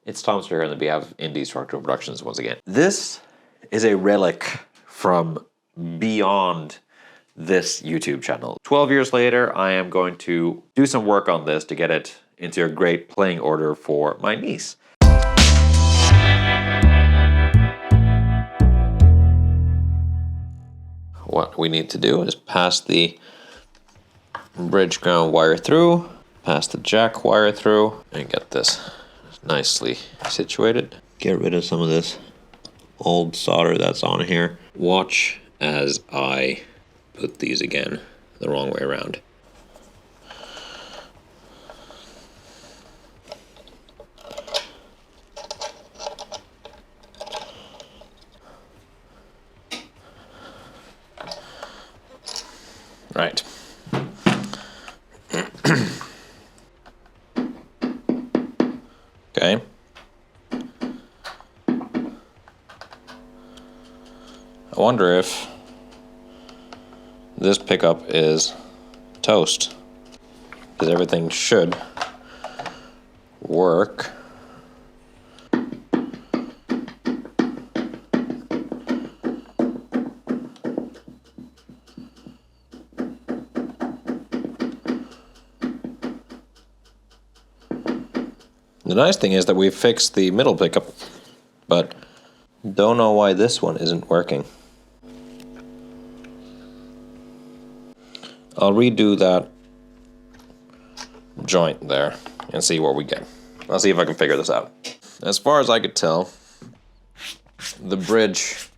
It's Tom here on the behalf of Indie Structural Productions once again. This is a relic from beyond this YouTube channel. 12 years later, I am going to do some work on this to get it into a great playing order for my niece. What we need to do is pass the bridge ground wire through, pass the jack wire through, and get this nicely situated. Get rid of some of this old solder that's on here. Watch as I put these again the wrong way around. Right. Okay. I wonder if this pickup is toast, because everything should work. The nice thing is that we've fixed the middle pickup, but don't know why this one isn't working. I'll redo that joint there and see what we get. I'll see if I can figure this out. As far as I could tell, the bridge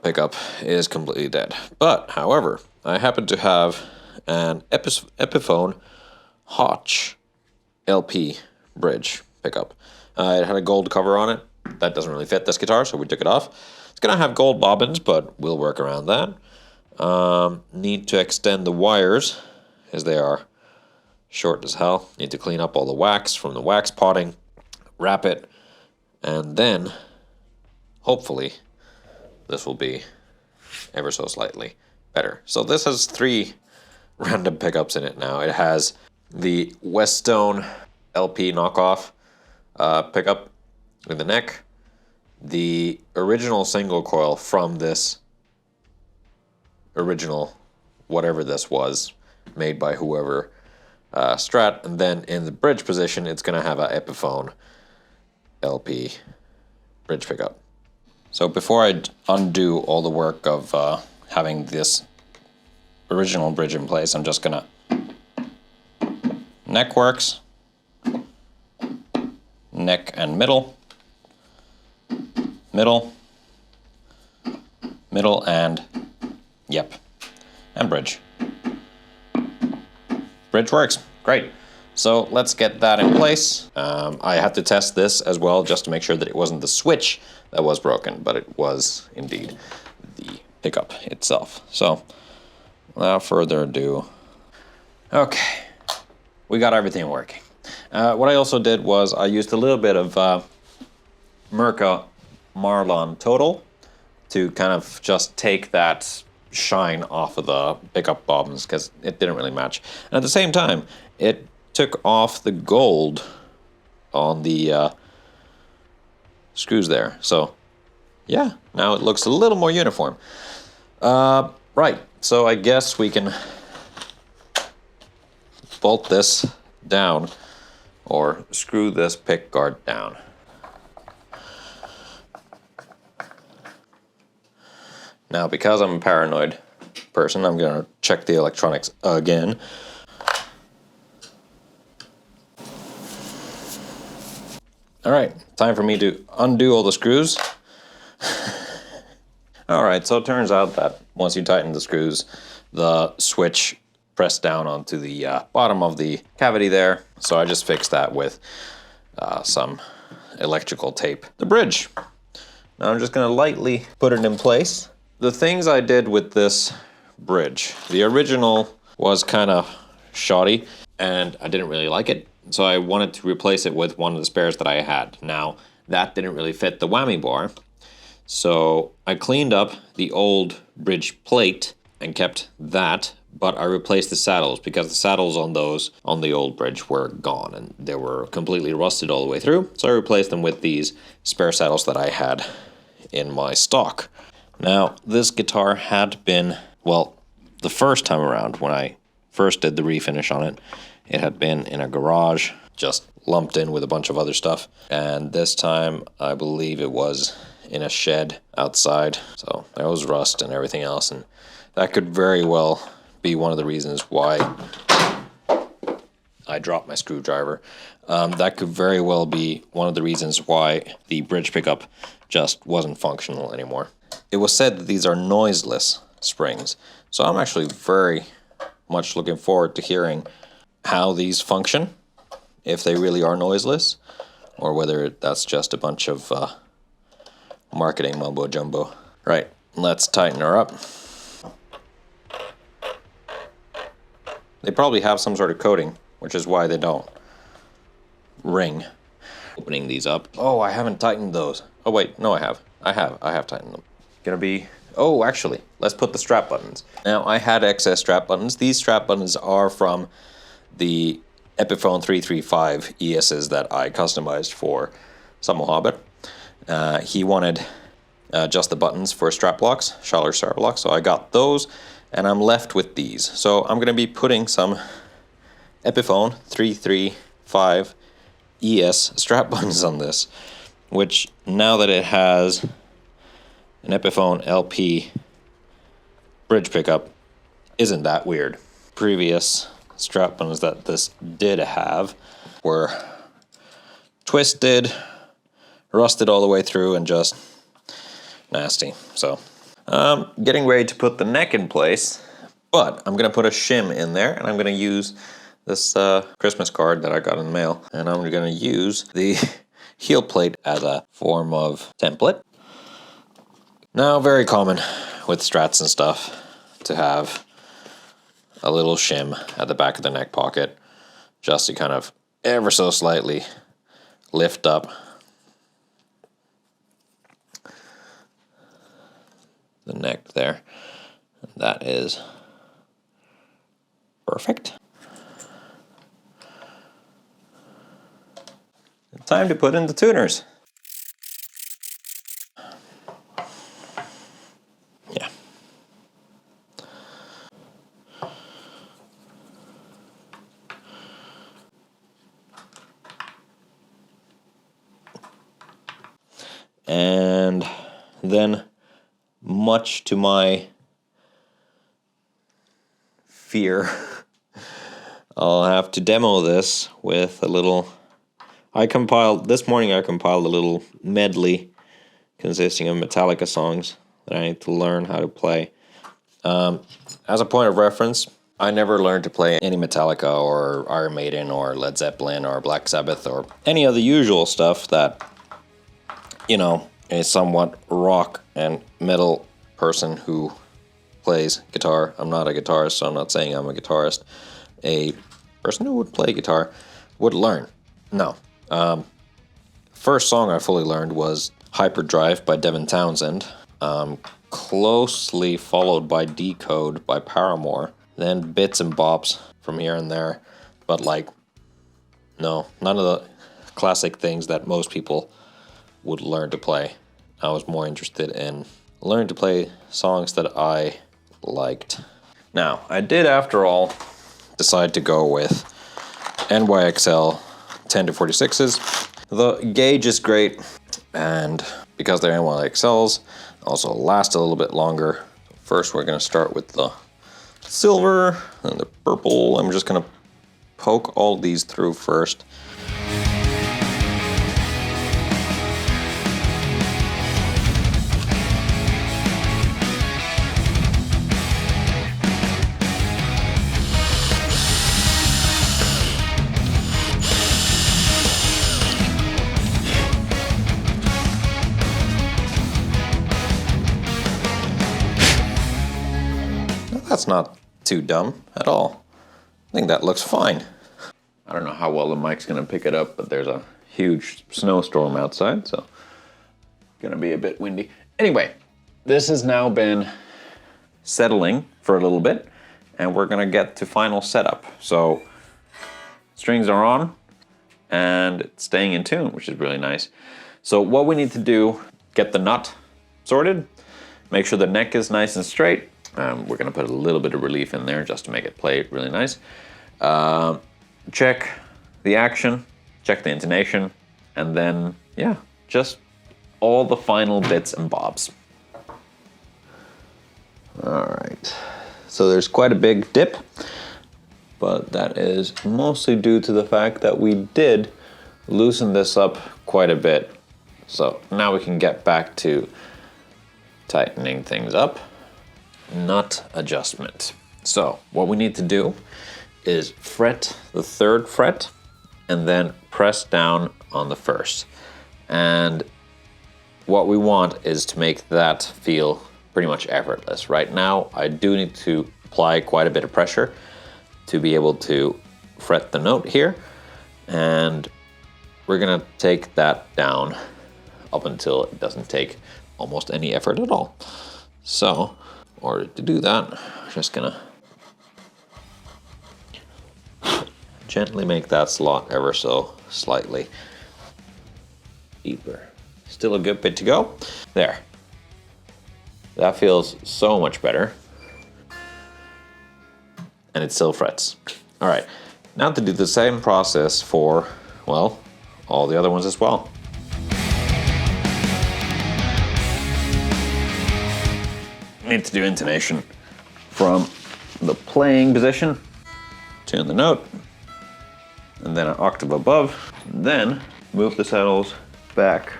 pickup is completely dead. But, however, I happen to have an Epiphone Hotch LP bridge pickup. It had a gold cover on it. That doesn't really fit this guitar, so we took it off. It's gonna have gold bobbins, but we'll work around that. Need to extend the wires, as they are short as hell. Need to clean up all the wax from the wax potting, wrap it, and then, hopefully, this will be ever so slightly better. So this has 3 random pickups in it now. It has the Westone LP knockoff pickup in the neck, the original single coil from this original, whatever this was, made by whoever, Strat, and then in the bridge position, it's going to have a Epiphone LP bridge pickup. So before I undo all the work of having this original bridge in place, I'm just going to neck works, neck and middle, middle, middle, and yep, and bridge. Bridge works, great. So let's get that in place. I had to test this as well just to make sure that it wasn't the switch that was broken, but it was indeed the pickup itself. So without further ado, okay. We got everything working. What I also did was I used a little bit of Mirka Marlon Total to kind of just take that shine off of the pickup bobbins, because it didn't really match. And at the same time, it took off the gold on the screws there. So yeah, now it looks a little more uniform. Right, so I guess we can bolt this down or screw this pick guard down. Now, because I'm a paranoid person, I'm gonna check the electronics again. All right, time for me to undo all the screws. All right, so it turns out that once you tighten the screws, the switch pressed down onto the bottom of the cavity there. So I just fixed that with some electrical tape. The bridge. Now I'm just gonna lightly put it in place. The things I did with this bridge, the original was kind of shoddy and I didn't really like it. So I wanted to replace it with one of the spares that I had. Now that didn't really fit the whammy bar. So I cleaned up the old bridge plate and kept that, but I replaced the saddles because the saddles on those on the old bridge were gone and they were completely rusted all the way through. So I replaced them with these spare saddles that I had in my stock. Now, this guitar had been, well, the first time around when I first did the refinish on it, it had been in a garage, just lumped in with a bunch of other stuff. And this time, I believe it was in a shed outside. So there was rust and everything else. And that could very well be one of the reasons why I dropped my screwdriver. That could very well be one of the reasons why the bridge pickup just wasn't functional anymore. It was said that these are noiseless springs. So I'm actually very much looking forward to hearing how these function, if they really are noiseless, or whether that's just a bunch of marketing mumbo jumbo. Right, let's tighten her up. They probably have some sort of coating, which is why they don't ring. Opening these up. Oh, I haven't tightened those. Oh wait, no I have. I have tightened them. Gonna be, oh actually, let's put the strap buttons. Now I had excess strap buttons. These strap buttons are from the Epiphone 335 ESs that I customized for Samo Hobbit. He wanted just the buttons for strap locks, Schaller strap locks, so I got those, and I'm left with these. So I'm gonna be putting some Epiphone 335 ES strap buttons on this, which now that it has an Epiphone LP bridge pickup isn't that weird. Previous strap buttons that this did have were twisted, rusted all the way through, and just nasty. So getting ready to put the neck in place, but I'm gonna put a shim in there, and I'm gonna use this Christmas card that I got in the mail, and I'm gonna use the heel plate as a form of template. Now, very common with Strats and stuff to have a little shim at the back of the neck pocket, just to kind of ever so slightly lift up the neck there. And that is perfect. Time to put in the tuners. Yeah. And then, much to my fear, I'll have to demo this with a little... This morning I compiled a little medley consisting of Metallica songs that I need to learn how to play. As a point of reference, I never learned to play any Metallica or Iron Maiden or Led Zeppelin or Black Sabbath or any of the usual stuff that, you know, a somewhat rock and metal person who plays guitar. I'm not a guitarist, so I'm not saying I'm a guitarist. A person who would play guitar would learn. No. First song I fully learned was Hyperdrive by Devin Townsend, closely followed by Decode by Paramore, then bits and bops from here and there, but like, no, none of the classic things that most people would learn to play. I was more interested in learning to play songs that I liked. Now, I did, after all, decide to go with NYXL 10 to 46s. The gauge is great, and because they're NYXLs, also last a little bit longer. First, we're going to start with the silver and the purple. I'm just going to poke all these through first. That's not too dumb at all. I think that looks fine. I don't know how well the mic's gonna pick it up, but there's a huge snowstorm outside, so it's gonna be a bit windy. Anyway, this has now been settling for a little bit, and we're gonna get to final setup. So strings are on and it's staying in tune, which is really nice. So what we need to do, get the nut sorted, make sure the neck is nice and straight. We're gonna put a little bit of relief in there just to make it play really nice. Check the action, check the intonation, and then, yeah, just all the final bits and bobs. All right, so there's quite a big dip, but that is mostly due to the fact that we did loosen this up quite a bit. So now we can get back to tightening things up. Nut adjustment. So what we need to do is fret the 3rd fret and then press down on the 1st. And what we want is to make that feel pretty much effortless. Right now, I do need to apply quite a bit of pressure to be able to fret the note here. And we're gonna take that down up until it doesn't take almost any effort at all. So, in order to do that, I'm just gonna gently make that slot ever so slightly deeper. Still a good bit to go. There. That feels so much better. And it still frets. All right, now to do the same process for, well, all the other ones as well. Need to do intonation from the playing position, tune the note, and then an octave above, then move the saddles back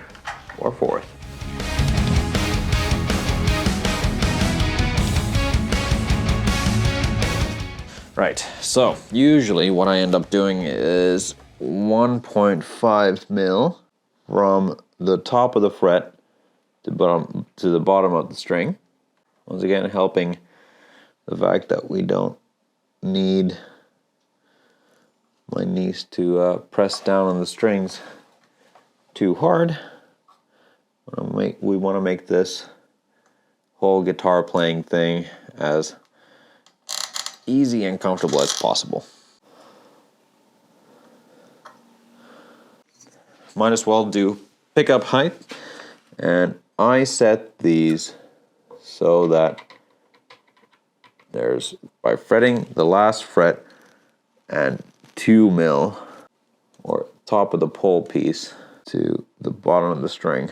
or forth. Right, so usually what I end up doing is 1.5 mil from the top of the fret to the bottom of the string. Once again, helping the fact that we don't need my niece to press down on the strings too hard. We want to make this whole guitar playing thing as easy and comfortable as possible. Might as well do pickup height, and I set these so that there's, by fretting the last fret and 2 mil or top of the pole piece to the bottom of the string.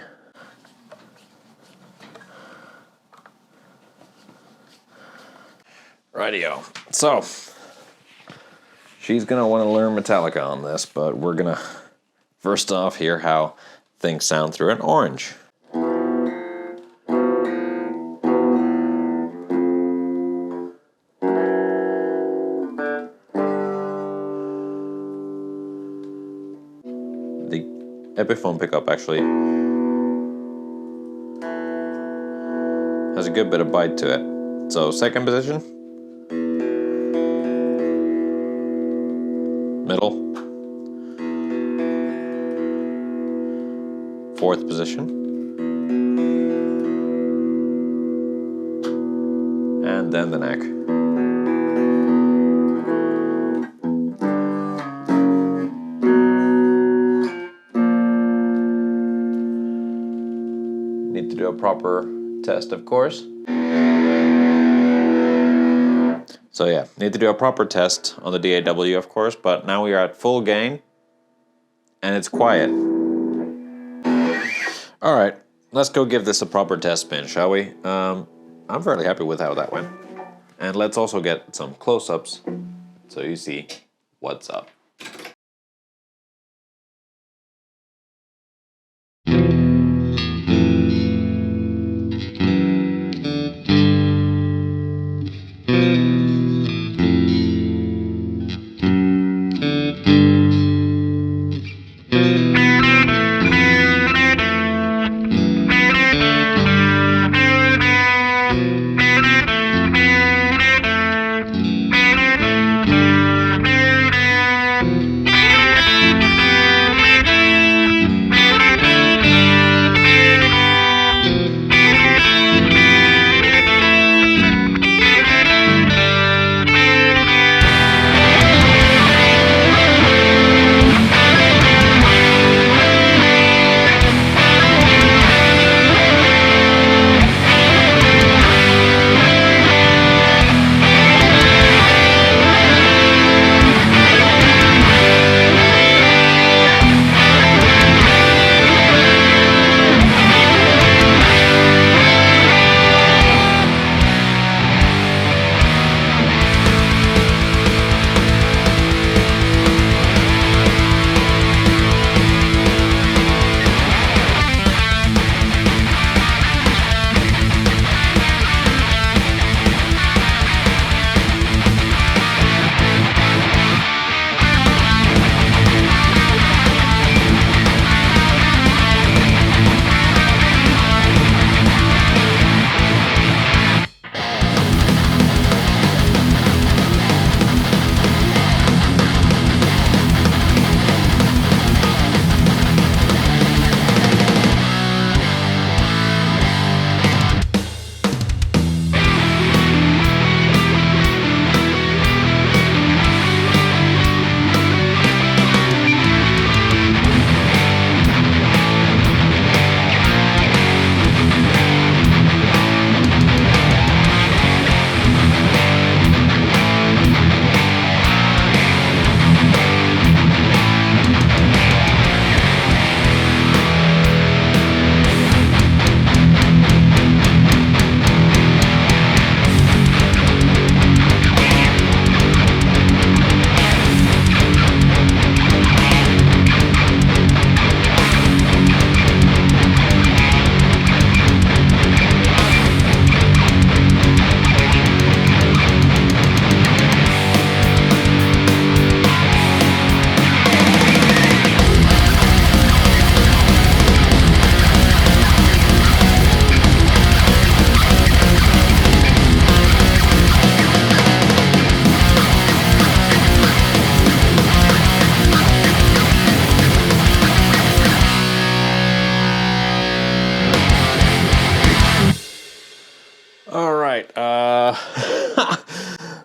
Rightio. So she's gonna want to learn Metallica on this, but we're gonna first off hear how things sound through an orange. The Epiphone pickup actually has a good bit of bite to it. So 2nd position, middle, 4th position, and then the neck. Need to do a proper test, of course. So yeah, need to do a proper test on the DAW, of course, but now we are at full gain, and it's quiet. All right, let's go give this a proper test spin, shall we? I'm fairly happy with how that went. And let's also get some close-ups so you see what's up.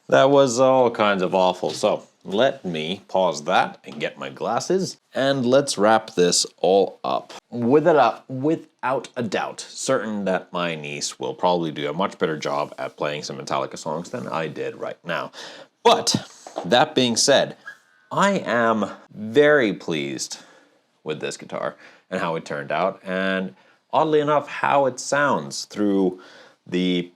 That was all kinds of awful. So let me pause that and get my glasses, and let's wrap this all up. Without a doubt, certain that my niece will probably do a much better job at playing some Metallica songs than I did right now. But that being said, I am very pleased with this guitar and how it turned out, and oddly enough, how it sounds through the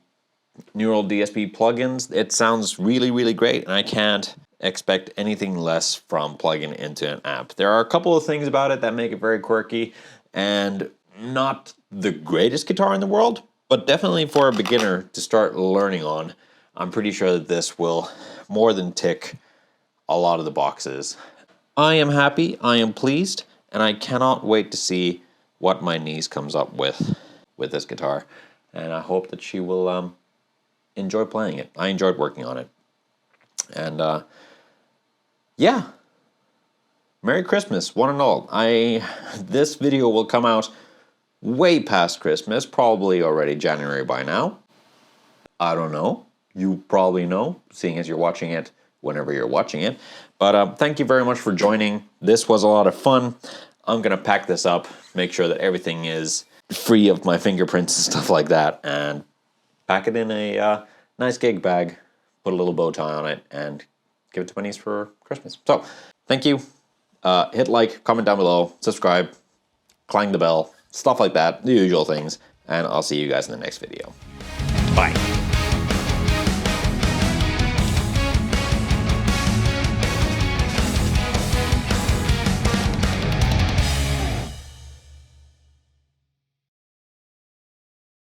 Neural DSP plugins. It sounds really, really great, and I can't expect anything less from plugging into an amp. There are a couple of things about it that make it very quirky, and not the greatest guitar in the world, but definitely for a beginner to start learning on. I'm pretty sure that this will more than tick a lot of the boxes. I am happy, I am pleased, and I cannot wait to see what my niece comes up with this guitar. And I hope that she will enjoy playing it. I enjoyed working on it. And yeah, Merry Christmas, one and all. This video will come out way past Christmas, probably already January by now. I don't know. You probably know, seeing as you're watching it whenever you're watching it. But thank you very much for joining. This was a lot of fun. I'm gonna pack this up, make sure that everything is free of my fingerprints and stuff like that, and pack it in a nice gig bag, put a little bow tie on it, and give it to my niece for Christmas. So, thank you. Hit like, comment down below, subscribe, clang the bell, stuff like that, the usual things, and I'll see you guys in the next video. Bye.